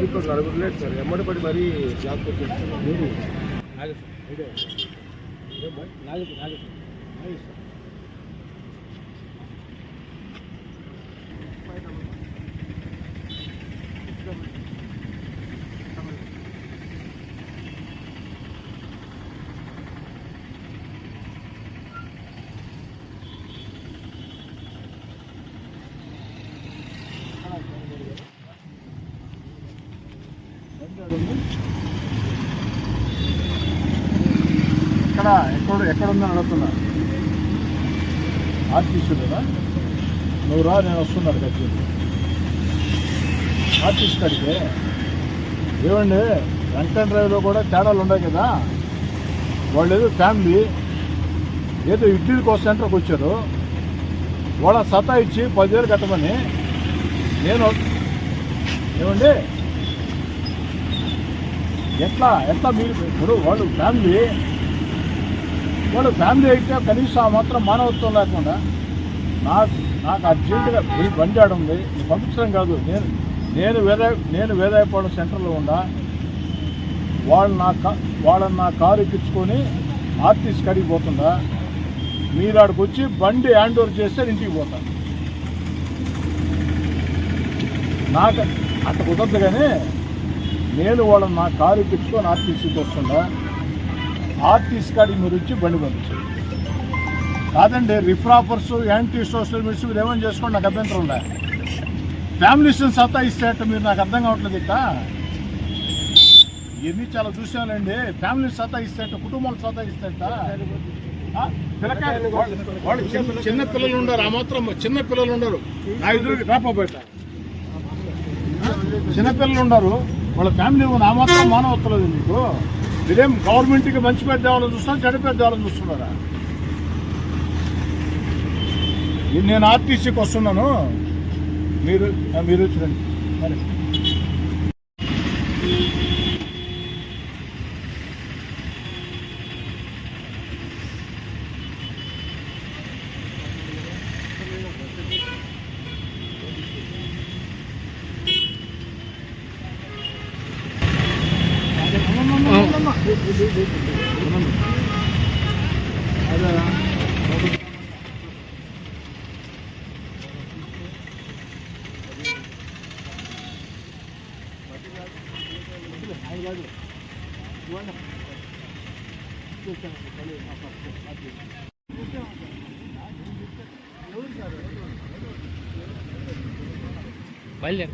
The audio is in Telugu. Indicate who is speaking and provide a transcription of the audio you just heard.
Speaker 1: ఇప్పుడు నలుగురు సార్ ఎమ్మడి పడి మరీ జాబ్ వచ్చేస్తుంది.
Speaker 2: ఎక్కడుందని అడుగుతున్నా. ఆర్టీసీ కదా, నువ్వు రా, నేను వస్తున్నాడు ఖచ్చితంగా ఆర్టీసీ కాడికి. ఏమండి వెంకటన్ డ్రైవ్లో కూడా తేడాలు ఉన్నాయి కదా. వాళ్ళు ఏదో ఫ్యామిలీ ఏదో ఇడ్లీ కోసం సెంటర్కి వచ్చారు. వాళ్ళ సతా ఇచ్చి 10,000 కట్టమని నేను ఏమండి ఎట్లా మీరు ఇప్పుడు వాళ్ళు ఫ్యామిలీ అయితే కనీసం ఆ మాత్రం మానవత్వం లేకుండా నాకు అర్జెంటుగా బండి ఆడ ఉంది, పంపించడం కాదు. నేను వేదాయపాడు సెంటర్లో ఉండా, వాళ్ళని నా కారు ఎక్కించుకొని ఆర్టీసీ కాడికి పోతుందా, మీరు ఆడికి వచ్చి బండి హ్యాండ్ ఓవర్ చేస్తే ఇంటికి పోతా. నాకు అట్ట కుదరదు. కానీ నేను వాళ్ళని నా కారు ఎక్కించుకొని ఆర్టీసీకి వస్తుందా, ఆర్టీసీ కాడికి మీరు వచ్చి బండి పంపించారు. కాదండి, రిఫ్రాఫర్స్, యాంటీ సోషల్ మీడియా మీరు ఏమని చేసుకోండి, నాకు అభ్యంతరం ఉందా. ఫ్యామిలీస్ని సత్తా ఇస్తేట మీరు నాకు అర్థం కావట్లేదు. ఇక ఇవన్నీ చాలా చూసానండి. ఫ్యామిలీ సత్తా ఇస్తేట, కుటుంబాలు సత్తా ఇస్తేట. వాళ్ళు చిన్న పిల్లలు ఉండరు, ఆ మాత్రం చిన్న పిల్లలు ఉండరు. నా ఎదురు రాపబోట చిన్నపిల్లలు ఉండరు, వాళ్ళ ఫ్యామిలీ ఆ మాత్రం మానవత్తలేదు మీకు. మీరేం గవర్నమెంట్కి మంచి పేరు తేవాలని చూస్తున్నారు, చెడు పేరు తేవాలని చూస్తున్నారా? నేను ఆర్టీసీకి వస్తున్నాను, మీరు చూడండి.
Speaker 1: బయలుదేరు.